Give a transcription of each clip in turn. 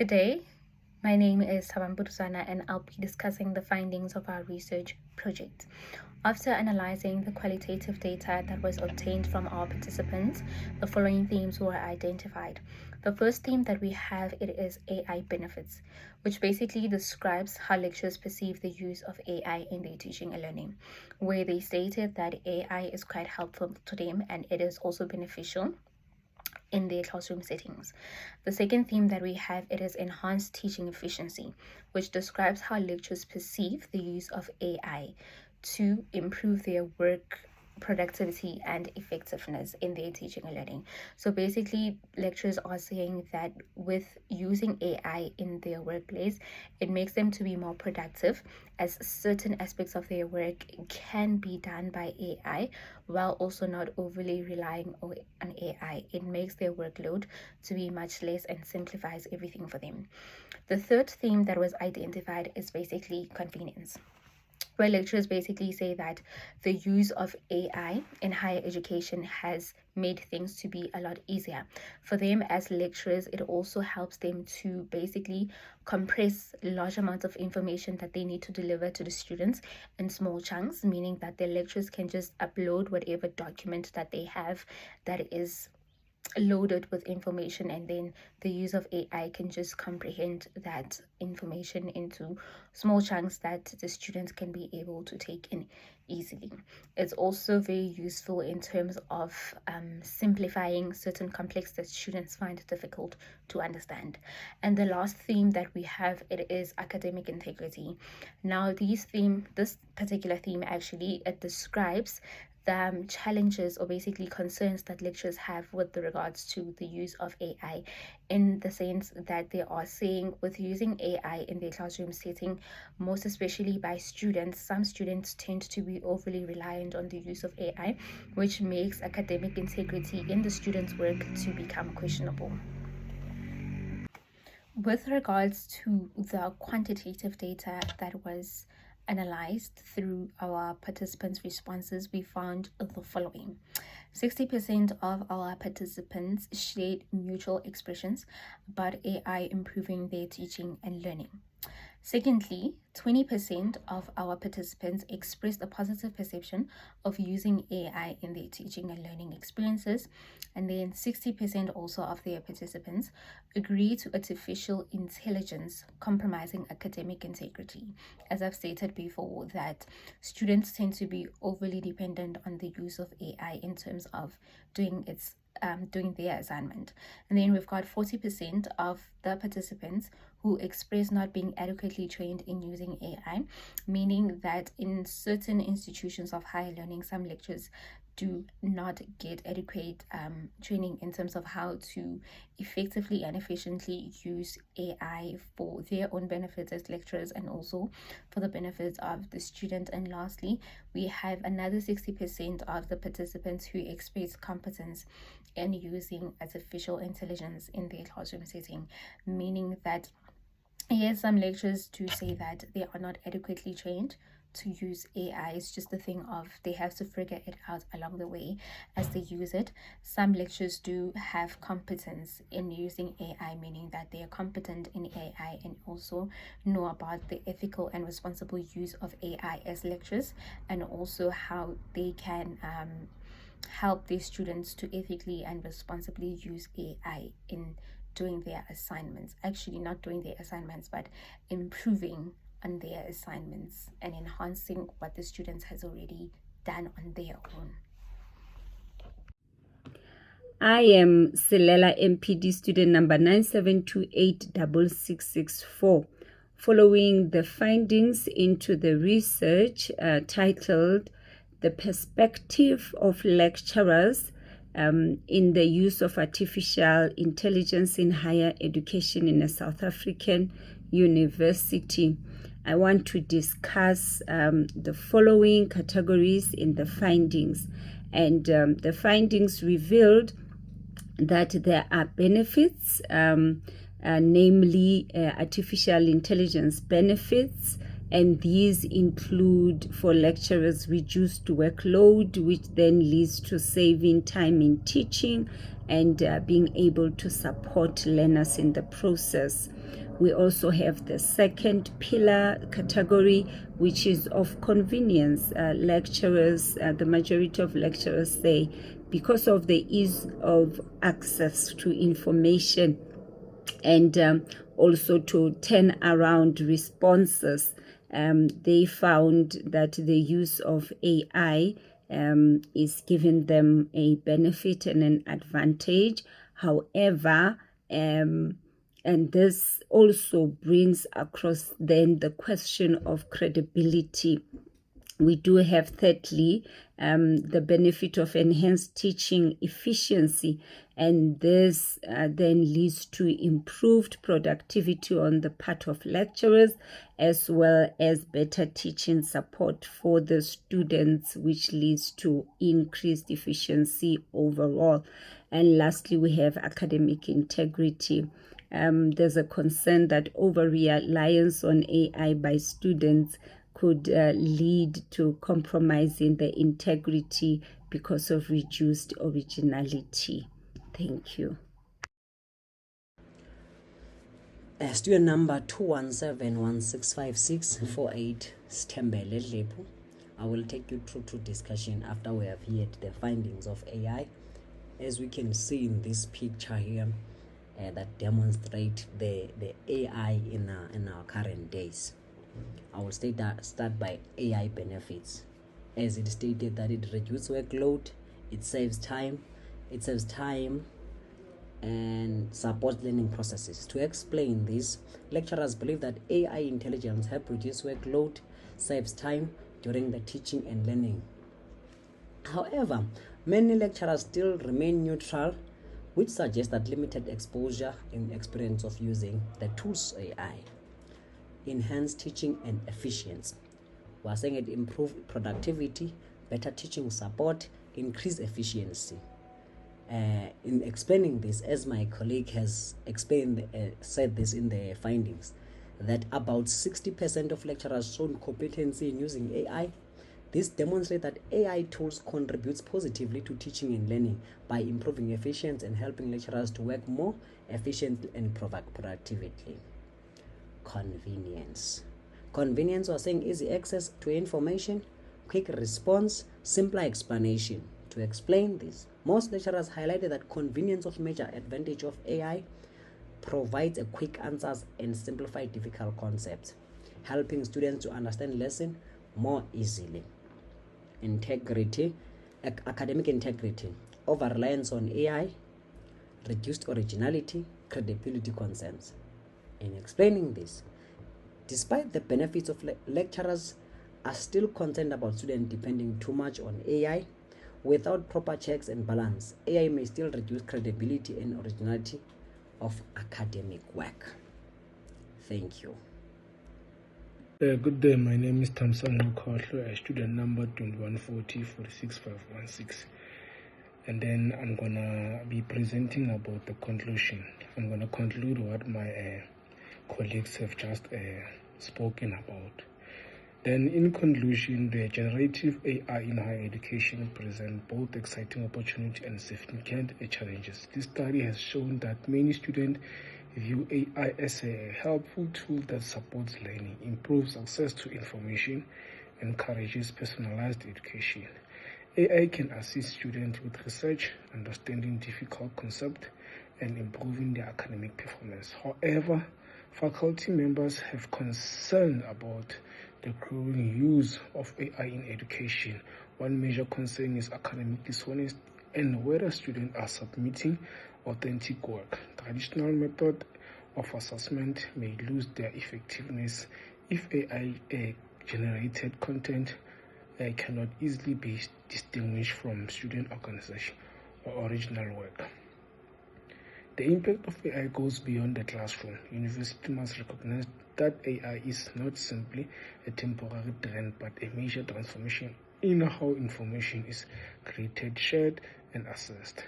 Good day. My name is Tabambudusana and I'll be discussing the findings of our research project. After analyzing the qualitative data that was obtained from our participants, the following themes were identified. The first theme that we have, it is AI benefits, which basically describes how lecturers perceive the use of AI in their teaching and learning, where they stated that AI is quite helpful to them and it is also beneficial in their classroom settings. The second theme that we have, it is enhanced teaching efficiency, which describes how lecturers perceive the use of AI to improve their work productivity and effectiveness in their teaching and learning. So basically, lecturers are saying that with using AI in their workplace, it makes them to be more productive, as certain aspects of their work can be done by AI while also not overly relying on AI. It makes their workload to be much less and simplifies everything for them. The third theme that was identified is basically convenience, where lecturers basically say that the use of AI in higher education has made things to be a lot easier. For them as lecturers, it also helps them to basically compress large amounts of information that they need to deliver to the students in small chunks, meaning that their lecturers can just upload whatever document that they have that is loaded with information, and then the use of AI can just comprehend that information into small chunks that the students can be able to take in easily. It's also very useful in terms of simplifying certain complex that students find difficult to understand. And the last theme that we have, it is academic integrity. Now this particular theme actually, it describes the challenges or basically concerns that lecturers have with regards to the use of AI, in the sense that they are saying with using AI in their classroom setting, most especially by students, some students tend to be overly reliant on the use of AI, which makes academic integrity in the students' work to become questionable. With regards to the quantitative data that was analyzed through our participants' responses, we found the following. 60% of our participants shared mutual expressions about AI improving their teaching and learning. Secondly, 20% of our participants expressed a positive perception of using AI in their teaching and learning experiences. And then 60% also of their participants agree to artificial intelligence compromising academic integrity. As I've stated before, that students tend to be overly dependent on the use of AI in terms of doing their assignment. And then we've got 40% of the participants who express not being adequately trained in using AI, meaning that in certain institutions of higher learning, some lecturers do not get adequate training in terms of how to effectively and efficiently use AI for their own benefits as lecturers and also for the benefits of the student. And lastly, we have another 60% of the participants who express competence in using artificial intelligence in their classroom setting, meaning that yes, some lecturers do say that they are not adequately trained to use AI. It's just the thing of they have to figure it out along the way as they use it. Some lecturers do have competence in using AI, meaning that they are competent in AI and also know about the ethical and responsible use of AI as lecturers, and also how they can help their students to ethically and responsibly use AI in doing their assignments. Actually, not doing their assignments, but improving on their assignments and enhancing what the students has already done on their own. I am Silela MPD student number 97286664, following the findings into the research titled The Perspective of Lecturers in the Use of Artificial Intelligence in Higher Education in a South African University. I want to discuss the following categories in the findings. And the findings revealed that there are benefits, namely artificial intelligence benefits, And these include for lecturers reduced workload, which then leads to saving time in teaching and being able to support learners in the process. We also have the second pillar category, which is of convenience. Lecturers, the majority of lecturers say, because of the ease of access to information and also to turn around responses, they found that the use of AI is giving them a benefit and an advantage. However, and this also brings across then the question of credibility. We do have, thirdly, the benefit of enhanced teaching efficiency, and this then leads to improved productivity on the part of lecturers, as well as better teaching support for the students, which leads to increased efficiency overall. And lastly, we have academic integrity. There's a concern that over-reliance on AI by students could lead to compromising the integrity because of reduced originality. Thank you. Student number 217165648 Stembele Dlepu. I will take you through to discussion after we have heard the findings of AI. As we can see in this picture here, that demonstrate the AI in our current days. I will start by AI benefits. As it stated that it reduces workload, it saves time and supports learning processes. To explain this, lecturers believe that AI intelligence helps reduce workload, saves time during the teaching and learning. However, many lecturers still remain neutral, which suggests that limited exposure and experience of using the tools AI. Enhance teaching and efficiency. We are saying it improves productivity, better teaching support, increase efficiency. In explaining this, as my colleague has explained, said this in the findings, that about 60% of lecturers shown competency in using AI. This demonstrates that AI tools contributes positively to teaching and learning by improving efficiency and helping lecturers to work more efficiently and productively. Convenience. Convenience was saying easy access to information, quick response, simpler explanation. To explain this, most lecturers highlighted that convenience of major advantage of AI provides a quick answers and simplify difficult concepts, helping students to understand lesson more easily. Integrity, academic integrity, over-reliance on AI, reduced originality, credibility concerns. In explaining this, despite the benefits of lecturers are still concerned about students depending too much on AI. Without proper checks and balance, AI may still reduce credibility and originality of academic work. Thank you. Good day, my name is Tamsan Mukhohlo, student number 2140-46516. And then I'm going to be presenting about the conclusion. I'm going to conclude what my colleagues have just spoken about. Then in conclusion, the generative AI in higher education presents both exciting opportunities and significant challenges. This study has shown that many students view AI as a helpful tool that supports learning, improves access to information, and encourages personalized education. AI can assist students with research, understanding difficult concepts, and improving their academic performance. However, faculty members have concern about the growing use of AI in education. One major concern is academic dishonesty and whether students are submitting authentic work. Traditional method of assessment may lose their effectiveness if AI generated content cannot easily be distinguished from student organization or original work. The impact of AI goes beyond the classroom. University must recognize that AI is not simply a temporary trend, but a major transformation in how information is created, shared, and assessed.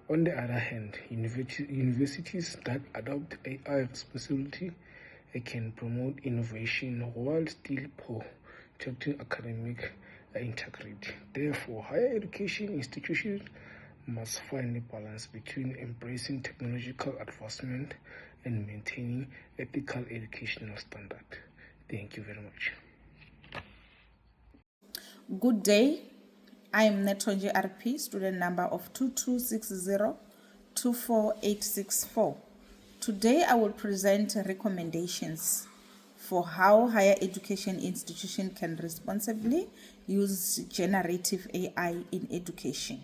On the other hand, universities that adopt AI responsibly it can promote innovation while still protecting academic integrity. Therefore, higher education institutions must find a balance between embracing technological advancement and maintaining ethical educational standards. Thank you very much. Good day. I am Netonji RP, student number of 226024864. Today I will present recommendations for how higher education institutions can responsibly use generative AI in education.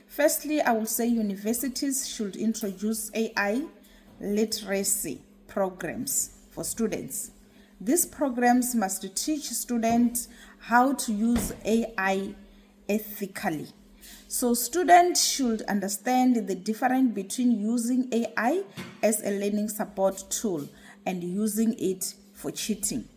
Firstly, I will say universities should introduce AI literacy programs for students. These programs must teach students how to use AI ethically. So students should understand the difference between using AI as a learning support tool and using it for cheating.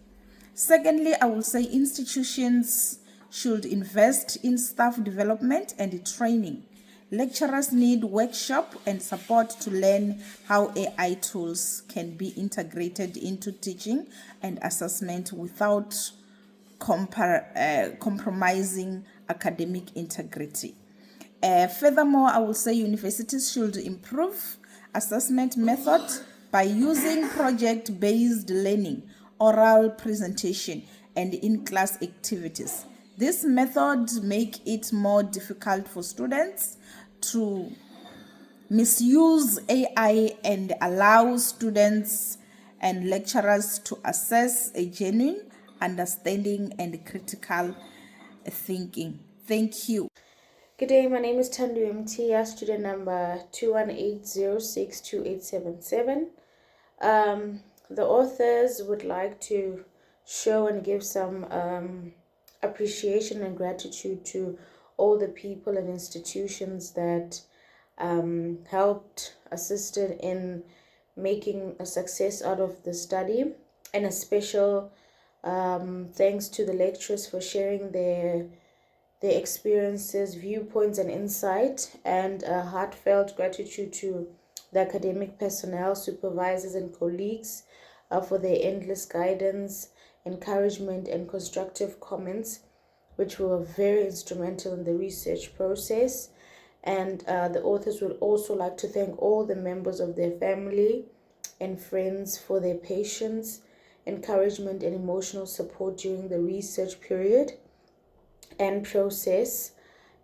Secondly, I will say institutions should invest in staff development and training. Lecturers need workshop and support to learn how AI tools can be integrated into teaching and assessment without compromising academic integrity. Furthermore, I will say universities should improve assessment method by using project-based learning, oral presentation, and in-class activities. This method make it more difficult for students to misuse AI and allow students and lecturers to assess a genuine understanding and critical thinking. Thank you. Good day, my name is Tandu Mtia, student number 218062877. The authors would like to show and give some appreciation and gratitude to all the people and institutions that helped, assisted in making a success out of the study, and a special thanks to the lecturers for sharing their experiences, viewpoints, and insight, and a heartfelt gratitude to the academic personnel, supervisors, and colleagues for their endless guidance, encouragement, and constructive comments, which were very instrumental in the research process. And the authors would also like to thank all the members of their family and friends for their patience, encouragement, and emotional support during the research period and process.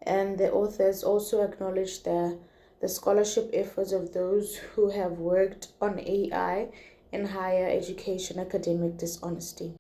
And the authors also acknowledge the scholarship efforts of those who have worked on AI in higher education academic dishonesty.